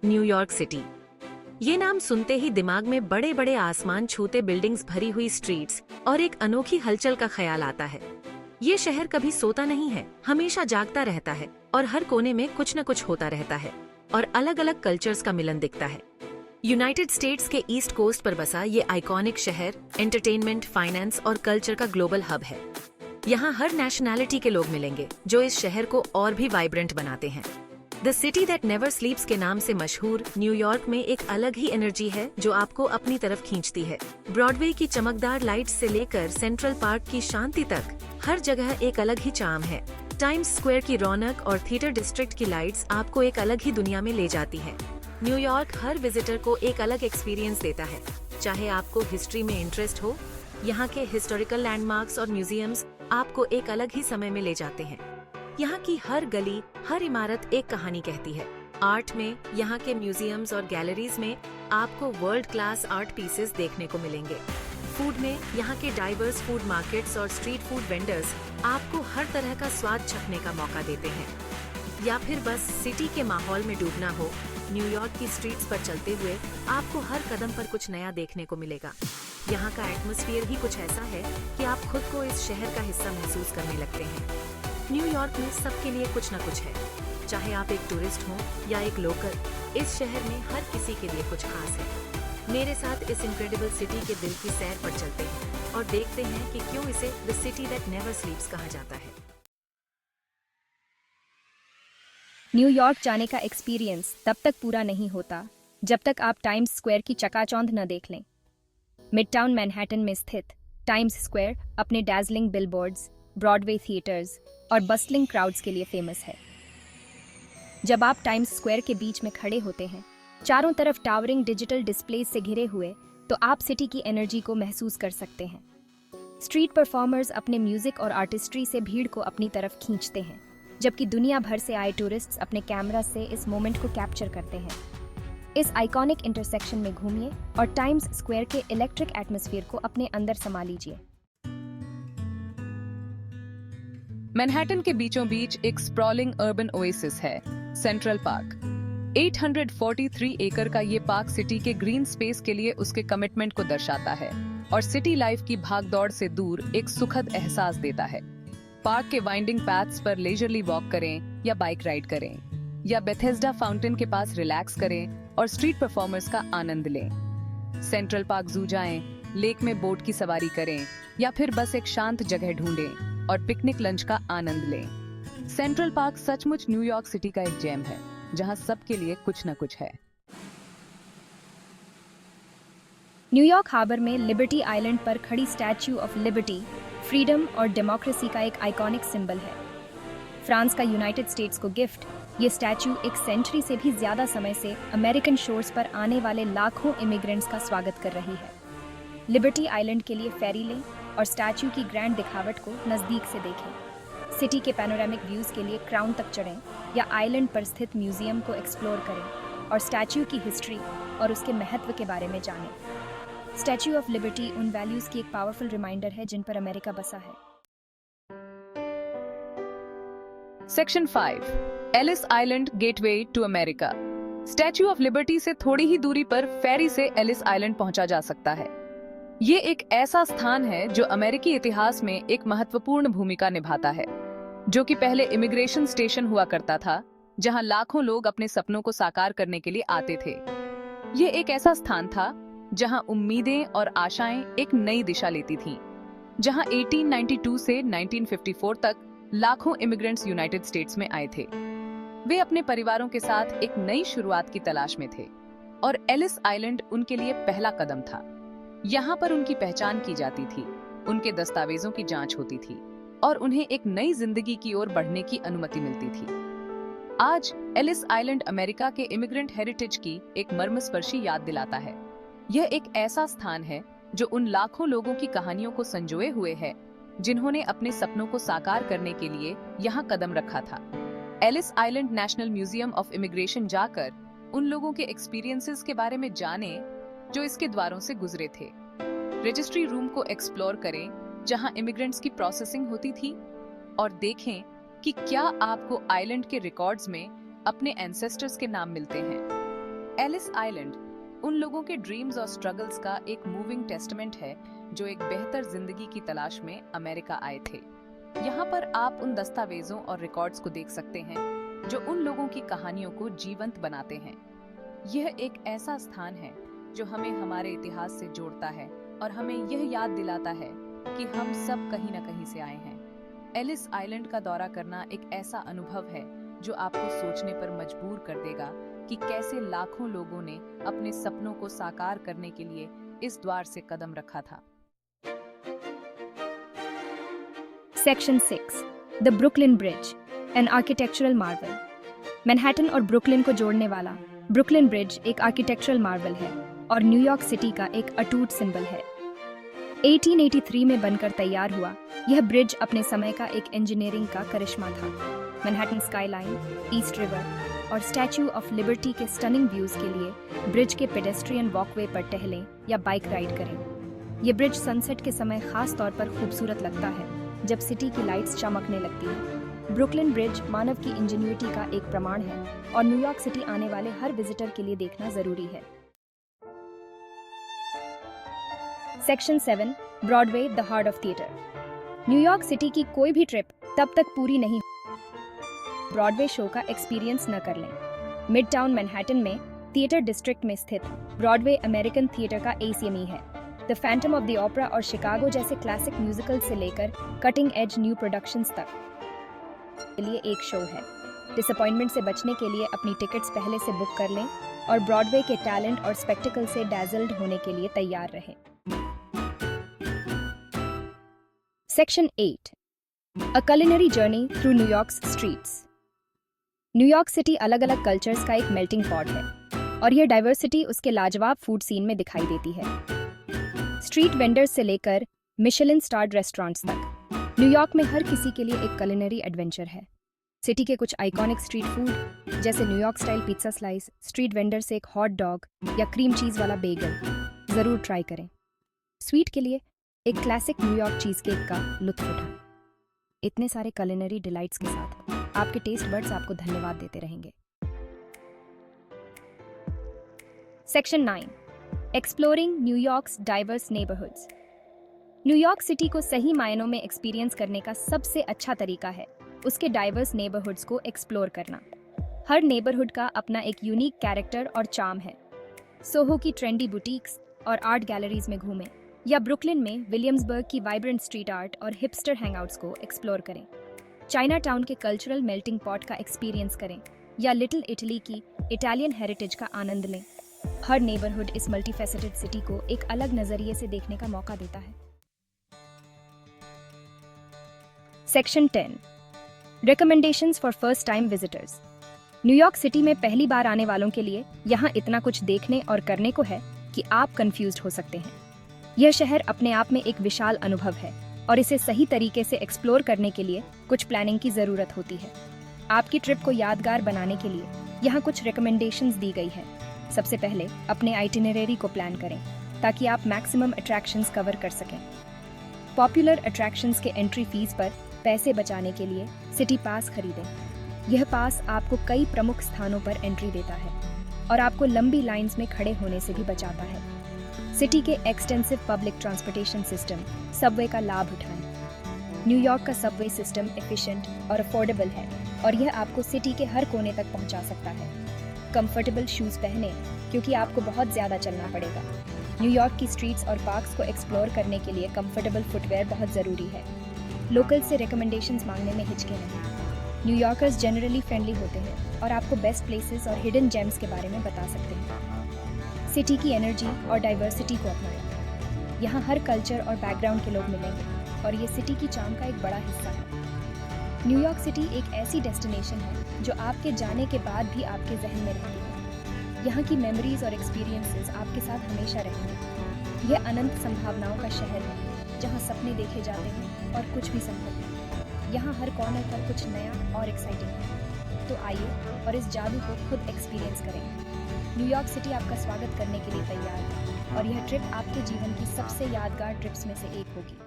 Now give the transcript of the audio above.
New York city. ये नाम सुनते ही दिमाग में बड़े बड़े आसमान छूते बिल्डिंग्स, भरी हुई स्ट्रीट्स और एक अनोखी हलचल का ख्याल आता है। ये शहर कभी सोता नहीं है, हमेशा जागता रहता है और हर कोने में कुछ न कुछ होता रहता है और अलग अलग कल्चर्स का मिलन दिखता है। यूनाइटेड स्टेट्स के ईस्ट कोस्ट पर बसा ये आइकॉनिक शहर एंटरटेनमेंट, फाइनेंस और कल्चर का ग्लोबल हब है। यहाँ हर नेशनैलिटी के लोग मिलेंगे जो इस शहर को और भी वाइब्रेंट बनाते हैं। द सिटी दैट नेवर स्लीप्स के नाम से मशहूर न्यूयॉर्क में एक अलग ही एनर्जी है जो आपको अपनी तरफ खींचती है। ब्रॉडवे की चमकदार लाइट्स से लेकर सेंट्रल पार्क की शांति तक हर जगह एक अलग ही चार्म है। टाइम्स स्क्वायर की रौनक और थिएटर डिस्ट्रिक्ट की लाइट्स आपको एक अलग ही दुनिया में ले जाती है। न्यूयॉर्क हर विजिटर को एक अलग एक्सपीरियंस देता है। चाहे आपको हिस्ट्री में इंटरेस्ट हो, यहाँ के हिस्टोरिकल लैंडमार्क्स और म्यूजियम्स आपको एक अलग ही समय में ले जाते हैं। यहाँ की हर गली, हर इमारत एक कहानी कहती है। आर्ट में यहाँ के म्यूजियम्स और गैलरीज में आपको वर्ल्ड क्लास आर्ट पीसेस देखने को मिलेंगे। फूड में यहाँ के डाइवर्स फूड मार्केट्स और स्ट्रीट फूड वेंडर्स आपको हर तरह का स्वाद चखने का मौका देते हैं। या फिर बस सिटी के माहौल में डूबना हो, न्यूयॉर्क की स्ट्रीट्स पर चलते हुए आपको हर कदम पर कुछ नया देखने को मिलेगा। यहाँ का एटमॉस्फेयर ही कुछ ऐसा है कि आप खुद को इस शहर का हिस्सा महसूस करने लगते हैं। न्यूयॉर्क में सबके लिए कुछ न कुछ है। चाहे आप एक टूरिस्ट हो या एक लोकल, इस शहर में हर किसी के लिए कुछ खास है। मेरे साथ इस इनक्रेडिबल सिटी के दिल की सैर पर चलते हैं और देखते हैं कि क्यों इसे द सिटी दैट नेवर स्लीप्स कहा जाता है। न्यूयॉर्क जाने का एक्सपीरियंस तब तक पूरा नहीं होता जब तक आप टाइम्स स्क्वायर की चकाचौंध न देख लें। मिडटाउन मैनहट्टन में स्थित टाइम्स स्क्वायर अपने डैज़लिंग बिलबोर्ड्स, ब्रॉडवे थिएटर्स और बस्टलिंग क्राउड्स के लिए फेमस है। जब आप टाइम्स स्क्वायर के बीच में खड़े होते हैं, चारों तरफ टावरिंग डिजिटल डिस्प्लेज से घिरे हुए, तो आप सिटी की एनर्जी को महसूस कर सकते हैं। स्ट्रीट परफॉर्मर्स अपने म्यूजिक और आर्टिस्ट्री से भीड़ को अपनी तरफ खींचते हैं, जबकि दुनिया भर से आए टूरिस्ट्स अपने कैमरा से इस मोमेंट को कैप्चर करते हैं। इस आइकॉनिक इंटरसेक्शन में घूमिए और टाइम्स स्क्वायर के इलेक्ट्रिक एटमॉस्फेयर को अपने अंदर समा लीजिए। मैनहट्टन के बीचों बीच एक स्प्रॉलिंग अर्बन ओएसिस है, सेंट्रल पार्क। 843 एकड़ का ये पार्क सिटी के ग्रीन स्पेस के लिए उसके कमिटमेंट को दर्शाता है और सिटी लाइफ की भागदौड़ से दूर एक सुखद एहसास देता है। पार्क के वाइंडिंग पैथ्स पर लेजरली वॉक करें या बाइक राइड करें, या बेथेस्डा फाउंटेन के पास रिलैक्स करें और स्ट्रीट परफॉर्मर्स का आनंद लें। सेंट्रल पार्क जू जाएं, लेक में बोट की सवारी करें या फिर बस एक शांत जगह ढूंढें और पिकनिक लंच का आनंद लें। सेंट्रल पार्क सचमुच न्यूयॉर्क सिटी का एक जेम है, जहां सबके लिए कुछ न कुछ है। न्यूयॉर्क हार्बर में लिबर्टी आइलैंड पर खड़ी स्टैच्यू ऑफ लिबर्टी फ्रीडम और डेमोक्रेसी का एक आइकॉनिक सिंबल है। फ्रांस का यूनाइटेड स्टेट्स को गिफ्ट, ये स्टैच्यू एक सेंचुरी से भी ज्यादा समय से अमेरिकन शोर्स पर आने वाले लाखों इमिग्रेंट्स का स्वागत कर रही है। लिबर्टी आइलैंड के लिए फेरी लें और स्टैच्यू की ग्रैंड दिखावट को नज़दीक से देखें। सिटी के पैनोरामिक व्यूज़ के लिए क्राउन तक चढ़ें या आइलैंड पर स्थित म्यूजियम को एक्सप्लोर करें और स्टैच्यू की हिस्ट्री और उसके महत्व के बारे में जानें। स्टैच्यू ऑफ लिबर्टी उन वैल्यूज की एक पावरफुल रिमाइंडर है जिन पर अमेरिका बसा है। Section 5, Ellis Island gateway to America. Statue of Liberty से थोड़ी ही दूरी पर फेरी से एलिस आइलैंड पहुंचा जा सकता है। ये एक ऐसा स्थान है जो अमेरिकी इतिहास में एक महत्वपूर्ण भूमिका निभाता है, जो कि पहले इमिग्रेशन स्टेशन हुआ करता था, जहां लाखों लोग अपने सपनों को साकार करने के लिए आते थे। ये एक ऐसा स्थान था जहां उम्मीदें और आशाएं एक नई दिशा लेती थीं, जहां 1892 से 1954 तक लाखों इमिग्रेंट्स यूनाइटेड स्टेट्स में आए थे। वे अपने परिवारों के साथ एक नई शुरुआत की तलाश में थे और एलिस आइलैंड उनके लिए पहला कदम था। यहाँ पर उनकी पहचान की जाती थी, उनके दस्तावेजों की जांच होती थी और उन्हें एक नई जिंदगी की ओर बढ़ने की अनुमति मिलती थी। आज एलिस आइलैंड अमेरिका के इमिग्रेंट हेरिटेज की एक मर्मस्पर्शी याद दिलाता है। यह एक ऐसा स्थान है जो उन लाखों लोगों की कहानियों को संजोए हुए है, जिन्होंने अपने सपनों को साकार करने के लिए यहाँ कदम रखा था। Ellis Island National Museum of Immigration जाकर उन लोगों के एक्सपीरियंसेस के बारे में जाने जो इसके द्वारों से गुजरे थे। रजिस्ट्री रूम को एक्सप्लोर करें, जहां इमिग्रेंट्स की प्रोसेसिंग होती थी, और देखें कि क्या आपको आइलैंड के रिकॉर्ड्स में अपने एंसेस्टर्स के नाम मिलते हैं। एलिस आइलैंड उन लोगों के ड्रीम्स और स्ट्रगल्स का एक मूविंग टेस्टमेंट है जो एक बेहतर जिंदगी की तलाश में अमेरिका आए थे। यहाँ पर आप उन दस्तावेजों और रिकॉर्ड्स को देख सकते हैं जो उन लोगों की कहानियों को जीवंत बनाते हैं। यह एक ऐसा स्थान है जो हमें हमारे इतिहास से जोड़ता है और हमें यह याद दिलाता है कि हम सब कहीं न कहीं से आए हैं। एलिस आइलैंड का दौरा करना एक ऐसा अनुभव है जो आपको सोचने पर मजबूर कर देगा कि कैसे लाखों लोगों ने अपने सपनों को साकार करने के लिए इस द्वार से कदम रखा था। Section 6 the Brooklyn Bridge, an architectural marvel. Manhattan और ब्रुकलिन को जोड़ने वाला ब्रुकलिन ब्रिज एक आर्किटेक्चरल मार्वल है और न्यूयॉर्क सिटी का एक अटूट सिंबल है। 1883 में बनकर तैयार हुआ, यह ब्रिज अपने समय का एक इंजीनियरिंग का करिश्मा था। मैनहट्टन स्काईलाइन, ईस्ट रिवर और स्टैच्यू ऑफ लिबर्टी के स्टनिंग व्यूज के लिए ब्रिज के पेडेस्ट्रियन वॉकवे पर टहलें या बाइक राइड करें। ये ब्रिज सनसेट के समय खास तौर पर खूबसूरत लगता है जब सिटी की लाइट्स चमकने लगती हैं। ब्रुकलिन ब्रिज मानव की इंजीन्यूटी का एक प्रमाण है और न्यूयॉर्क सिटी आने वाले हर विजिटर के लिए देखना जरूरी है। Section 7 Broadway, the heart of theatre. New York city की कोई भी ट्रिप तब तक पूरी नहीं ब्रॉडवे शो का एक्सपीरियंस न कर लें। मिड टाउन मैनहट्टन में थिएटर डिस्ट्रिक्ट में स्थित ब्रॉडवे अमेरिकन थिएटर का ACME है। The Phantom of the opera और शिकागो जैसे क्लासिक म्यूजिकल से लेकर कटिंग एज न्यू प्रोडक्शंस तक के लिए एक शो है। डिसअपॉइंटमेंट से बचने के लिए अपनी टिकट्स पहले से बुक कर लें और ब्रॉडवे के टैलेंट और स्पेक्टिकल से डैजल्ड होने के लिए तैयार रहें। सेक्शन 8 अ culinary journey through New York streets. New York city अलग अलग कल्चर्स का एक मेल्टिंग पॉट है और यह डाइवर्सिटी उसके लाजवाब फूड सीन में दिखाई देती है। स्ट्रीट वेंडर्स से लेकर मिशेलिन स्टार्ड रेस्टोरेंट्स तक, न्यूयॉर्क में हर किसी के लिए एक culinary एडवेंचर है। सिटी के कुछ आइकॉनिक स्ट्रीट फूड जैसे New York style pizza slice, street vendor से एक हॉट डॉग या क्रीम चीज वाला बेगल जरूर ट्राई करें। स्वीट के लिए एक क्लासिक न्यूयॉर्क चीज केक का लुत्फ उठाएं। इतने सारे culinary डिलाइट्स के साथ आपके टेस्ट बड्स आपको धन्यवाद देते रहेंगे। Section 9 exploring New York's diverse neighbourhoods. New York city को सही मायनों में एक्सपीरियंस करने का सबसे अच्छा तरीका है उसके डाइवर्स नेबरहुड्स को एक्सप्लोर करना। हर नेबरहुड का अपना एक यूनिक कैरेक्टर और चार्म है। सोहो की ट्रेंडी बुटीक्स और आर्ट गैलरीज में घूमें या ब्रुकलिन में विलियम्सबर्ग की वाइब्रेंट स्ट्रीट आर्ट और हिपस्टर हैंगआउट्स को एक्सप्लोर करें। चाइना टाउन के कल्चरल मेल्टिंग पॉट का एक्सपीरियंस करें या लिटिल इटली की इटालियन हेरिटेज का आनंद लें। हर नेबरहुड इस मल्टीफेसेटेड सिटी को एक अलग नजरिए से देखने का मौका देता है। Section 10 recommendations for first time visitors. New York city में पहली बार आने वालों के लिए यहाँ इतना कुछ देखने और करने को है कि आप कंफ्यूज्ड हो सकते हैं। यह शहर अपने आप में एक विशाल अनुभव है और इसे सही तरीके से एक्सप्लोर करने के लिए कुछ प्लानिंग की जरूरत होती है। आपकी ट्रिप को यादगार बनाने के लिए यहाँ कुछ रिकमेंडेशंस दी गई है। सबसे पहले अपने आइटिनरी को प्लान करें ताकि आप मैक्सिमम अट्रैक्शंस कवर कर सकें। पॉपुलर अट्रैक्शंस के एंट्री फीस पर पैसे बचाने के लिए सिटी पास खरीदें। यह पास आपको कई प्रमुख स्थानों पर एंट्री देता है और आपको लंबी लाइंस में खड़े होने से भी बचाता है। सिटी के extensive public transportation system Subway का लाभ उठाएं। न्यूयॉर्क का सबवे सिस्टम एफिशिएंट और अफोर्डेबल है और यह आपको सिटी के हर कोने तक पहुंचा सकता है। कंफर्टेबल शूज पहनें क्योंकि आपको बहुत ज्यादा चलना पड़ेगा। न्यूयॉर्क की स्ट्रीट्स और पार्क्स को एक्सप्लोर करने के लिए कंफर्टेबल फुटवेयर बहुत जरूरी है। लोकल से रिकमेंडेशंस मांगने में हिचके नहीं। न्यूयॉर्कर्स जनरली फ्रेंडली होते हैं और आपको बेस्ट प्लेसेस और हिडन जेम्स के बारे में बता सकते हैं। सिटी की एनर्जी और डाइवर्सिटी को अपनाएं। यहाँ हर कल्चर और बैकग्राउंड के लोग मिलेंगे और ये सिटी की चार्म का एक बड़ा हिस्सा है। न्यूयॉर्क सिटी एक ऐसी डेस्टिनेशन है जो आपके जाने के बाद भी आपके जहन में रहती है। यहाँ की मेमोरीज और एक्सपीरियंसेस आपके साथ हमेशा रहेंगे। यह अनंत संभावनाओं का शहर है जहाँ सपने देखे जाते हैं और कुछ भी संभव है। यहाँ हर कॉर्नर पर कुछ नया और एक्साइटिंग है। तो आइए और इस जादू को खुद एक्सपीरियंस करें। न्यूयॉर्क सिटी आपका स्वागत करने के लिए तैयार है और यह ट्रिप आपके जीवन की सबसे यादगार ट्रिप्स में से एक होगी।